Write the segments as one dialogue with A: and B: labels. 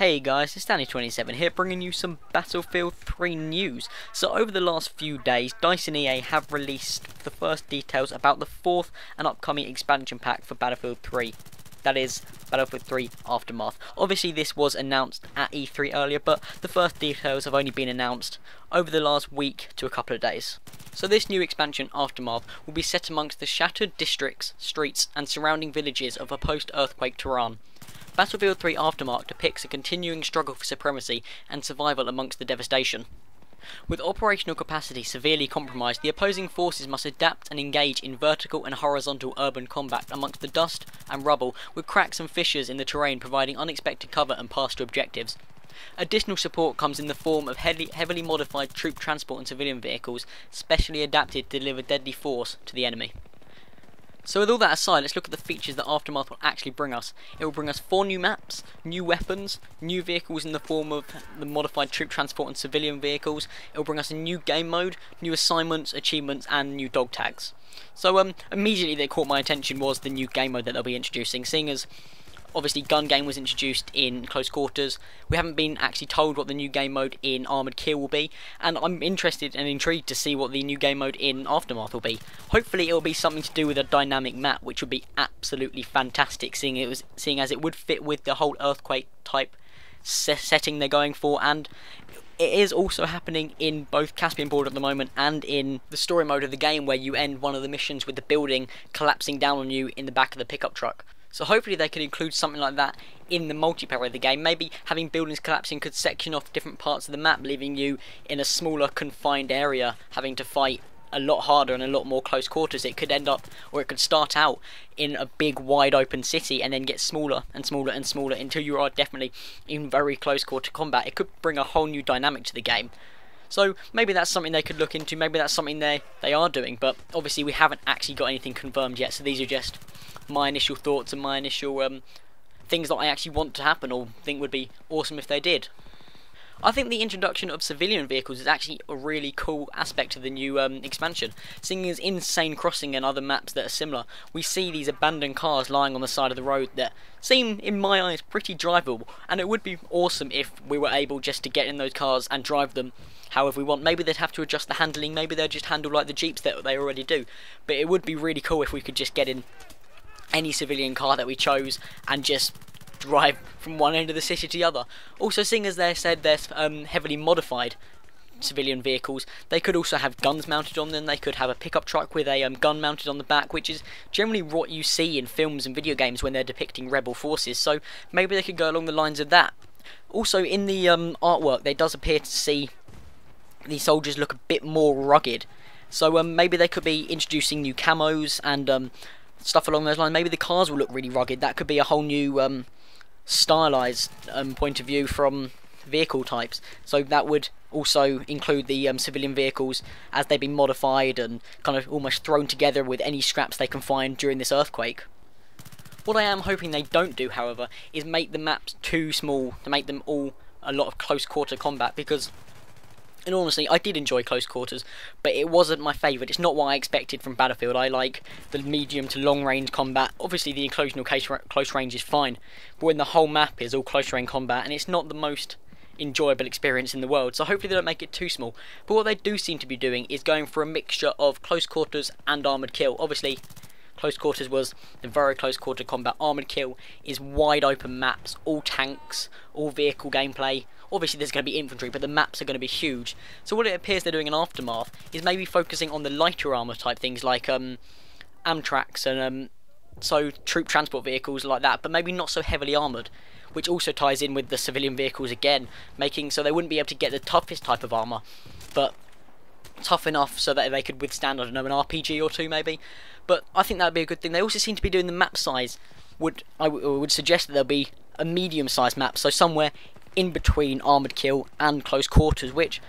A: Hey guys, TheStanly27 here, bringing you some Battlefield 3 news. So over the last few days, DICE and EA have released the first details about the fourth and upcoming expansion pack for Battlefield 3. That is, Battlefield 3 Aftermath. Obviously this was announced at E3 earlier, but the first details have only been announced over the last week to a couple of days. So this new expansion, Aftermath, will be set amongst the shattered districts, streets and surrounding villages of a post-earthquake Tehran. Battlefield 3 Aftermath depicts a continuing struggle for supremacy and survival amongst the devastation. With operational capacity severely compromised, the opposing forces must adapt and engage in vertical and horizontal urban combat amongst the dust and rubble, with cracks and fissures in the terrain providing unexpected cover and paths to objectives. Additional support comes in the form of heavily modified troop transport and civilian vehicles, specially adapted to deliver deadly force to the enemy. So with all that aside, let's look at the features that Aftermath will actually bring us. It will bring us 4 new maps, new weapons, new vehicles in the form of the modified troop transport and civilian vehicles. It will bring us a new game mode, new assignments, achievements and new dog tags. So immediately that caught my attention was the new game mode that they'll be introducing, seeing as obviously gun game was introduced in close quarters. We haven't been actually told what the new game mode in Armoured Kill will be, and I'm interested and intrigued to see what the new game mode in Aftermath will be. Hopefully it will be something to do with a dynamic map, which would be absolutely fantastic, seeing as it would fit with the whole earthquake type setting they're going for, and it is also happening in both Caspian Border at the moment and in the story mode of the game, where you end one of the missions with the building collapsing down on you in the back of the pickup truck. So hopefully they could include something like that in the multiplayer of the game. Maybe having buildings collapsing could section off different parts of the map, leaving you in a smaller confined area, having to fight a lot harder and a lot more close quarters. It could end up, or it could start out in a big wide open city and then get smaller and smaller and smaller until you are definitely in very close quarter combat. It could bring a whole new dynamic to the game. So maybe that's something they could look into, maybe that's something they are doing, but obviously we haven't actually got anything confirmed yet, so these are just my initial thoughts and my initial things that I actually want to happen or think would be awesome if they did. I think the introduction of civilian vehicles is actually a really cool aspect of the new expansion. Seeing as Insane Crossing and other maps that are similar, we see these abandoned cars lying on the side of the road that seem, in my eyes, pretty drivable, and it would be awesome if we were able just to get in those cars and drive them however we want. Maybe they'd have to adjust the handling, maybe they'll just handle like the Jeeps that they already do, but it would be really cool if we could just get in any civilian car that we chose and just drive from one end of the city to the other. Also, seeing as they said they're heavily modified civilian vehicles, they could also have guns mounted on them. They could have a pickup truck with a gun mounted on the back, which is generally what you see in films and video games when they're depicting rebel forces, so maybe they could go along the lines of that. Also, in the artwork, there does appear to see the soldiers look a bit more rugged, so maybe they could be introducing new camos and stuff along those lines. Maybe the cars will look really rugged. That could be a whole new stylized point of view from vehicle types, so that would also include the civilian vehicles as they've been modified and kind of almost thrown together with any scraps they can find during this earthquake. What I am hoping they don't do, however, is make the maps too small, to make them all a lot of close quarter combat, because and honestly, I did enjoy close quarters, but it wasn't my favourite. It's not what I expected from Battlefield. I like the medium to long range combat. Obviously the occasional close range is fine, but when the whole map is all close range combat, and it's not the most enjoyable experience in the world, so hopefully they don't make it too small. But what they do seem to be doing is going for a mixture of close quarters and armoured kill. Obviously close quarters was the very close quarter combat. Armoured kill is wide open maps, all tanks, all vehicle gameplay. Obviously there's going to be infantry, but the maps are going to be huge. So what it appears they're doing in Aftermath is maybe focusing on the lighter armour type things like Amtraks and so troop transport vehicles like that, but maybe not so heavily armoured, which also ties in with the civilian vehicles again, making so they wouldn't be able to get the toughest type of armour, but tough enough so that they could withstand, I don't know, an RPG or two maybe. But I think that would be a good thing. They also seem to be doing the map size. I would suggest that there'll be a medium-sized map, so somewhere in between armoured kill and close quarters, which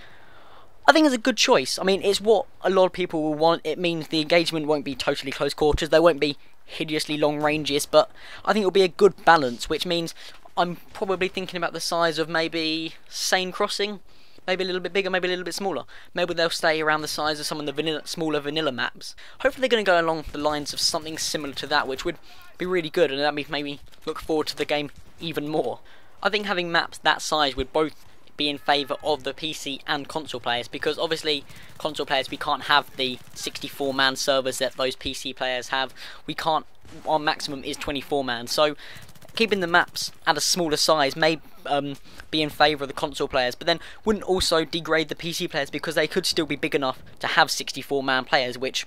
A: I think is a good choice. I mean, it's what a lot of people will want. It means the engagement won't be totally close quarters, there won't be hideously long ranges, but I think it'll be a good balance, which means I'm probably thinking about the size of maybe Sane Crossing, maybe a little bit bigger, maybe a little bit smaller. Maybe they'll stay around the size of some of the smaller vanilla maps. Hopefully they're going to go along the lines of something similar to that, which would be really good, and that maybe look forward to the game even more. I think having maps that size would both be in favour of the PC and console players, because obviously console players, we can't have the 64-man servers that those PC players have. We can't, our maximum is 24-man, so keeping the maps at a smaller size may be in favour of the console players, but then wouldn't also degrade the PC players, because they could still be big enough to have 64-man players, which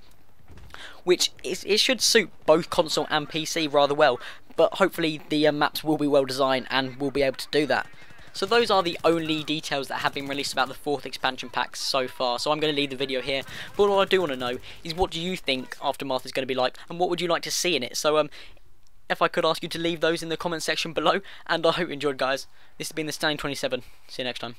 A: it should suit both console and PC rather well. But hopefully the maps will be well designed and will be able to do that. So those are the only details that have been released about the 4th expansion pack so far. So I'm going to leave the video here. But what I do want to know is, what do you think Aftermath is going to be like, and what would you like to see in it? So if I could ask you to leave those in the comment section below, and I hope you enjoyed, guys. This has been TheStanly27. See you next time.